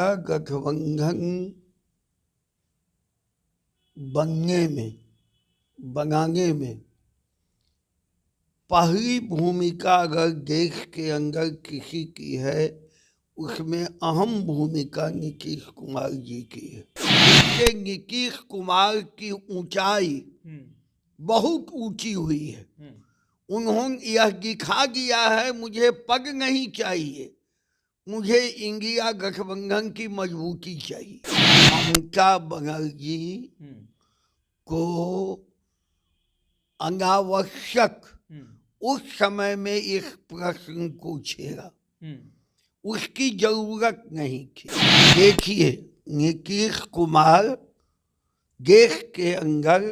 India गठबंधन बनाने में पहली भूमिका अगर देश के अंदर किसी की है, उसमें अहम भूमिका नीतीश कुमार जी की है। इससे नीतीश कुमार की ऊंचाई बहुत ऊंची हुई है। उन्होंने यह दिखा दिया है, मुझे पद नहीं चाहिए, मुझे इंडिया गठबंधन की मजबूती चाहिए। ममता बनर्जी को अनावश्यक उस समय में इस प्रश्न पूछेगा, उसकी जरूरत नहीं थी। देखिए, नीतीश कुमार देश के अंदर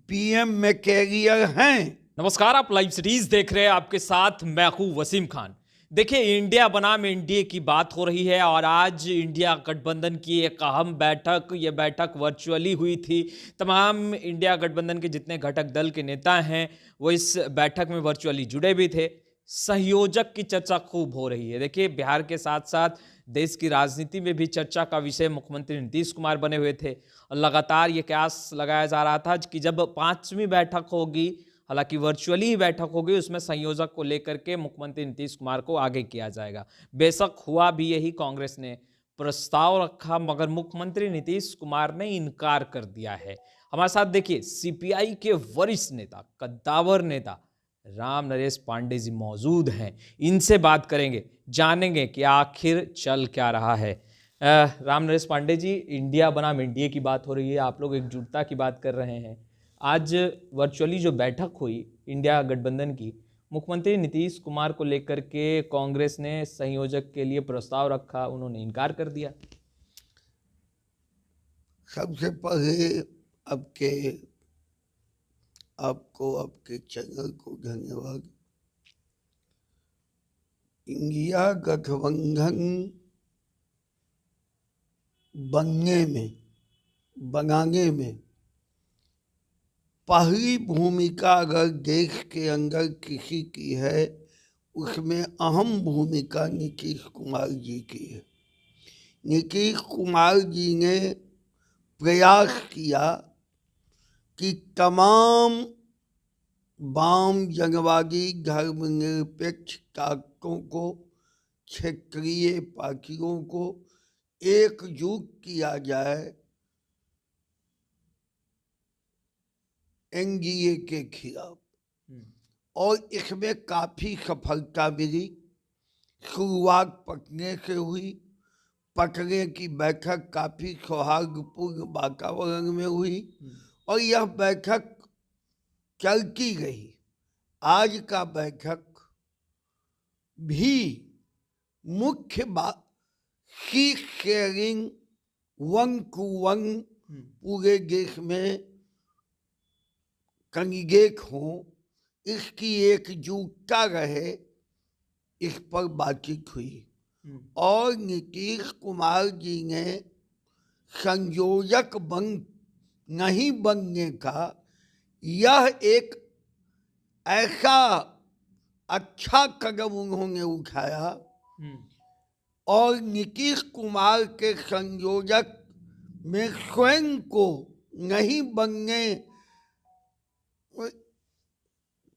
पीएम में कैरियर हैं। नमस्कार, आप लाइव सीरीज देख रहे हैं, आपके साथ मैं हूं वसीम खान। देखिए, इंडिया बनाम एनडीए की बात हो रही है और आज इंडिया गठबंधन की एक अहम बैठक, ये बैठक वर्चुअली हुई थी। तमाम इंडिया गठबंधन के जितने घटक दल के नेता हैं वो इस बैठक में वर्चुअली जुड़े भी थे। सहयोजक की चर्चा खूब हो रही है। देखिए, बिहार के साथ साथ देश की राजनीति में भी चर्चा का विषय मुख्यमंत्री नीतीश कुमार बने हुए थे और लगातार ये कयास लगाया जा रहा था कि जब 5वीं बैठक होगी, हालांकि वर्चुअली ही बैठक होगी, उसमें संयोजक को लेकर के मुख्यमंत्री नीतीश कुमार को आगे किया जाएगा। बेशक हुआ भी यही, कांग्रेस ने प्रस्ताव रखा मगर मुख्यमंत्री नीतीश कुमार ने इनकार कर दिया है। हमारे साथ देखिए सीपीआई के वरिष्ठ नेता, कद्दावर नेता राम नरेश पांडे जी मौजूद हैं। इनसे बात करेंगे, जानेंगे कि आखिर चल क्या रहा है। राम नरेश पांडे जी, इंडिया बनाम एनडीए की बात हो रही है, आप लोग एकजुटता की बात कर रहे हैं। आज वर्चुअली जो बैठक हुई इंडिया गठबंधन की, मुख्यमंत्री नीतीश कुमार को लेकर के कांग्रेस ने संयोजक के लिए प्रस्ताव रखा, उन्होंने इनकार कर दिया। सबसे पहले आपको आपके चैनल को धन्यवाद। इंडिया गठबंधन बनाने में पहली भूमिका अगर देश के अंदर किसी की है, उसमें अहम भूमिका नीतीश कुमार जी की है। नीतीश कुमार जी ने प्रयास किया कि तमाम वाम जनवादी धर्मनिरपेक्ष ताकतों को, क्षेत्रीय पार्टियों को एकजुट किया जाए एनडीए के खिलाफ, और इसमें काफी सफलता मिली। शुरुआत पटने से हुई। पटने की बैठक काफी सौहार्दपूर्ण वातावरण में हुई और यह बैठक चलती रही। आज का बैठक भी मुख्य बात सीट शेयरिंग 1-to-1 पूरे देश में कैंडिडेट हों, इसकी एकजुटता रहे, इस पर बातचीत हुई। और नीतीश कुमार जी ने संयोजक नहीं बनने का यह एक ऐसा अच्छा कदम उन्होंने उठाया और नीतीश कुमार के संयोजक में स्वयं को नहीं बनने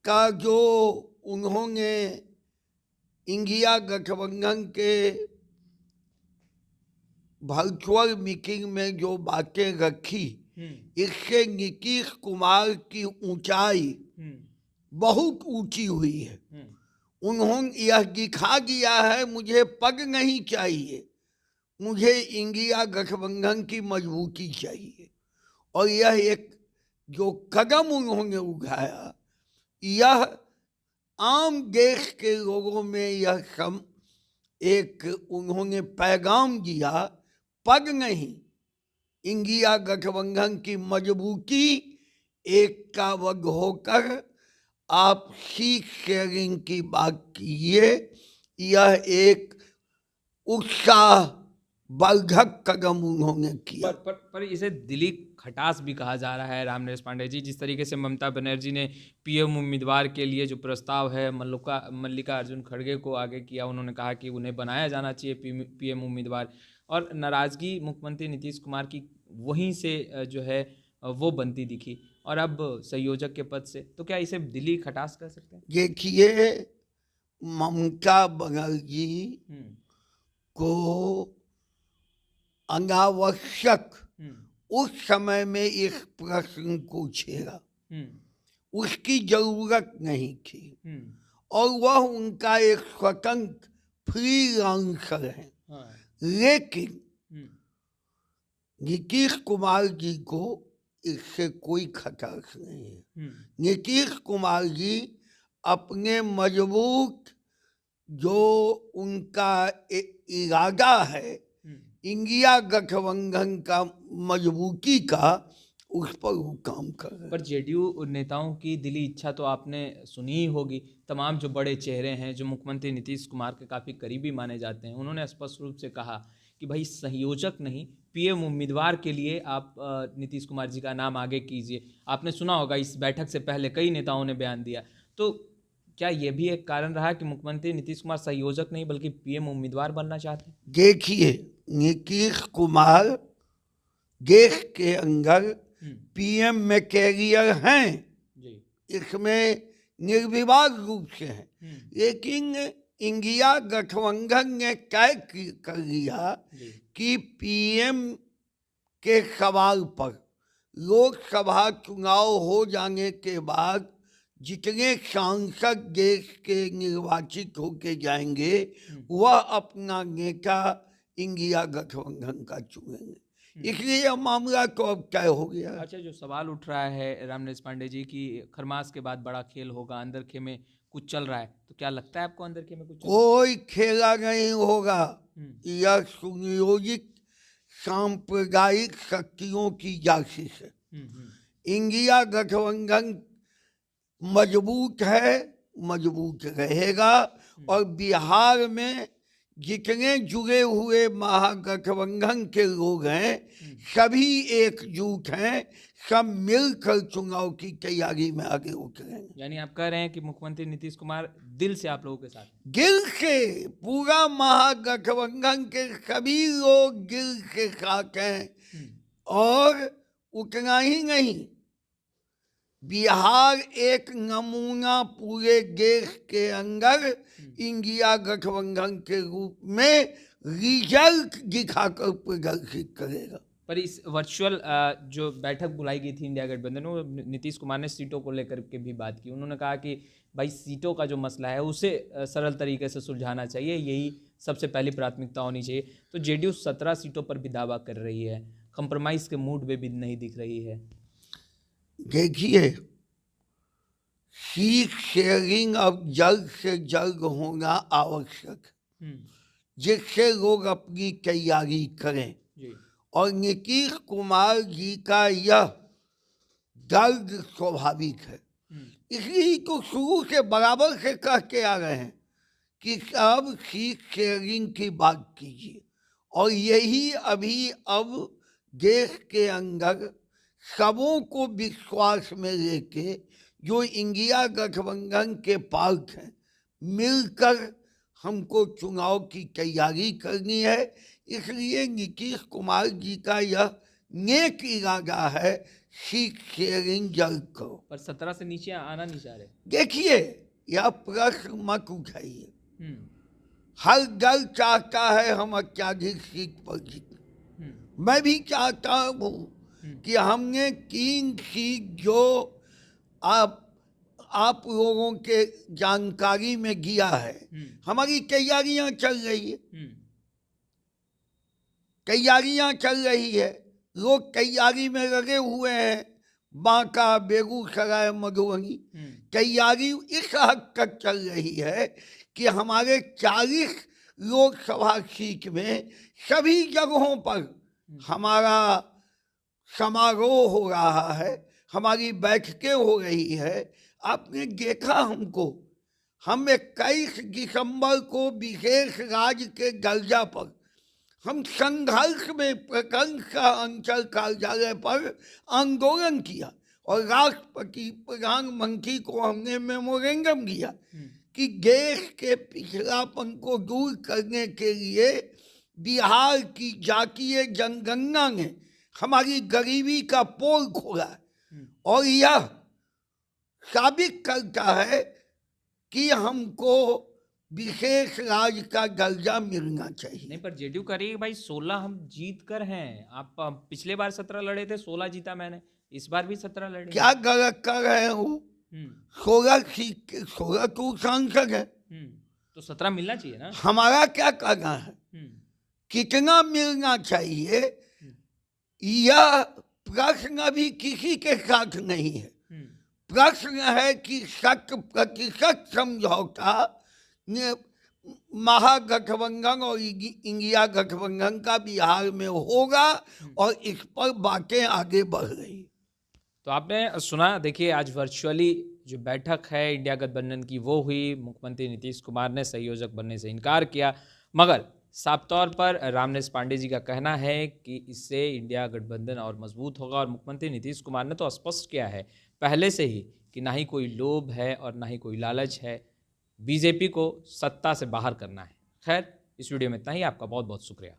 का जो उन्होंने इंडिया गठबंधन के वर्चुअल मीटिंग में जो बातें रखी, इससे नीतीश कुमार की ऊंचाई बहुत ऊंची हुई है। उन्होंने यह दिखा दिया है, मुझे पद नहीं चाहिए, मुझे इंडिया गठबंधन की मजबूती चाहिए। और यह एक जो कदम उन्होंने उठाया, यह आम देश के लोगों में यह एक उन्होंने पैगाम दिया, पद नहीं, इंडिया गठबंधन की मजबूती, एकताबद्ध होकर आप सीट शेयरिंग की बात कीजिए। यह एक उत्साह वर्धक कदम उन्होंने किया। पर इसे दिली खटास भी कहा जा रहा है राम नरेश पांडे जी। जिस तरीके से ममता बनर्जी ने पीएम उम्मीदवार के लिए जो प्रस्ताव है मल्लिका अर्जुन खड़गे को आगे किया, उन्होंने कहा कि उन्हें बनाया जाना चाहिए पीएम उम्मीदवार। और नाराजगी मुख्यमंत्री नीतीश कुमार की वहीं से जो है वो बनती दिखी, और अब संयोजक के पद से, तो क्या इसे दिल्ली खटास कर सकते हैं? देखिए, ममता बनर्जी हम्म को अनावश्यक हम्म उस समय में इस प्रश्न को छेड़ा, हम्म उसकी जरूरत नहीं थी, हम्म और वह उनका एक स्वतंत्र फ्रीलांसर है। हाँ लेकिन हम्म नीतीश कुमार जी को इससे कोई खटास नहीं है। हम्म नीतीश कुमार जी अपने मजबूत जो उनका इरादा है हम्म इंडिया गठबंधन का मजबूती का, उस पर वो काम कर रहे हैं। पर जेडीयू नेताओं की दिली इच्छा तो आपने सुनी ही होगी। तमाम जो बड़े चेहरे हैं जो मुख्यमंत्री नीतीश कुमार के काफ़ी करीबी माने जाते हैं, उन्होंने स्पष्ट रूप से कहा कि भाई संयोजक नहीं, पीएम उम्मीदवार के लिए आप नीतीश कुमार जी का नाम आगे कीजिए। आपने सुना होगा इस बैठक से पहले कई नेताओं ने बयान दिया। तो क्या ये भी एक कारण रहा कि मुख्यमंत्री नीतीश कुमार संयोजक नहीं बल्कि पीएम उम्मीदवार बनना चाहते हैं? देखिए, नीतीश कुमार देश के अंदर पीएम में कैरियर हैं, जी इसमें निर्विवाद रूप से हैं, लेकिन इंडिया गठबंधन ने तय कर लिया जी कि पीएम के सवाल पर लोकसभा चुनाव हो जाने के बाद जितने सांसद देश के निर्वाचित होके जाएंगे वह अपना नेता इंडिया गठबंधन का चुनेंगे। इसलिए यह मामला तो अब तय हो गया। अच्छा, जो सवाल उठ रहा है रामनिवास पांडे जी की खरमास के बाद बड़ा खेल होगा, अंदर खे में कुछ चल रहा है, तो क्या लगता है आपको अंदर खे में कुछ चल रहा कोई खेला नहीं होगा, है? यह सुनियोजित सांप्रदायिक शक्तियों की जासूस है। इंडिया गठबंधन मजबूत है, मजबूत रहेगा, और बिहार में जितने जुड़े हुए महागठबंधन के लोग हैं सभी एकजुट हैं, सब मिलकर चुनाव की तैयारी में आगे उतरेंगे। यानी आप कह रहे हैं कि मुख्यमंत्री नीतीश कुमार दिल से आप लोगों के साथ हैं? दिल से, पूरा महागठबंधन के सभी लोग दिल के साथ हैं। और उतना ही नहीं, बिहार एक नमूना पूरे देश के अंदर इंडिया गठबंधन के रूप में रिजल्ट दिखाकर प्रदर्शित करेगा। पर इस वर्चुअल जो बैठक बुलाई गई थी इंडिया गठबंधन में, नीतीश कुमार ने सीटों को लेकर के भी बात की। उन्होंने कहा कि भाई सीटों का जो मसला है उसे सरल तरीके से सुलझाना चाहिए, यही सबसे पहली प्राथमिकता होनी चाहिए। तो जेडीयू 17 सीटों पर भी दावा कर रही है, कंप्रोमाइज़ के मूड में भी नहीं दिख रही है। देखिए, सीट शेयरिंग अब जल्द से जल्द होना आवश्यक, जिससे लोग अपनी तैयारी करें। जी और नीतीश कुमार जी का यह दर्द स्वाभाविक है, इसलिए तो शुरू से बराबर से कह के आ रहे हैं कि अब सीट शेयरिंग की बात कीजिए। और यही अभी अब देश के अंदर सबों को विश्वास में लेके जो इंडिया गठबंधन के पार्ट हैं मिलकर हमको चुनाव की तैयारी करनी है। इसलिए नीतीश कुमार जी का यह नेक इरादा है, सीट शेयरिंग जल्द करो। पर 17 से नीचे आना नहीं चाह रहे। देखिए, यह प्रश्न मत उठाइए। हर दल चाहता है हम अत्याधिक सीट पर जीतें। मैं भी चाहता हूँ कि हमने 3 सीट जो आप लोगों के जानकारी में गिया है, हमारी तैयारियां चल रही है, तैयारियां चल रही है, लोग तैयारी में लगे हुए हैं। बांका, बेगूसराय, मधुबनी तैयारी इस हद तक चल रही है कि हमारे 40 लोकसभा सीट में सभी जगहों पर हमारा समारोह हो रहा है, हमारी बैठकें हो रही है। आपने देखा हमको, हम 21 दिसंबर को विशेष राज्य के दर्जा पर हम संघर्ष में प्रखंड का अंचल कार्यालय पर आंदोलन किया और राष्ट्रपति प्रधानमंत्री को हमने मेमोरेंडम दिया कि देश के पिछड़ापन को दूर करने के लिए बिहार की जातीय जनगणना ने हमारी गरीबी का पोल खोला है और यह साबित करता है कि हमको विशेष राज्य का दर्जा मिलना चाहिए। नहीं, पर जेडीयू कह रही है भाई 16 हम जीत कर हैं। आप पिछले बार 17 लड़े थे, 16 जीता मैंने, इस बार भी 17 लड़े। क्या गलत कर रहे हो? 16 तो सांसद है, तो 17 मिलना चाहिए ना। हमारा क्या करना है? कितना मिलना चाहिए यह प्रश्न भी किसी के साथ नहीं है। प्रश्न है कि 100% समझौता महागठबंधन और इंडिया गठबंधन का बिहार में होगा और इस पर बातें आगे बढ़ रही। तो आपने सुना, देखिए आज वर्चुअली जो बैठक है इंडिया गठबंधन की वो हुई। मुख्यमंत्री नीतीश कुमार ने संयोजक बनने से इनकार किया, मगर साफ तौर पर रामनेस पांडे जी का कहना है कि इससे इंडिया गठबंधन और मजबूत होगा। और मुख्यमंत्री नीतीश कुमार ने तो स्पष्ट किया है पहले से ही कि ना ही कोई लोभ है और ना ही कोई लालच है, बीजेपी को सत्ता से बाहर करना है। खैर, इस वीडियो में इतना ही। आपका बहुत बहुत शुक्रिया।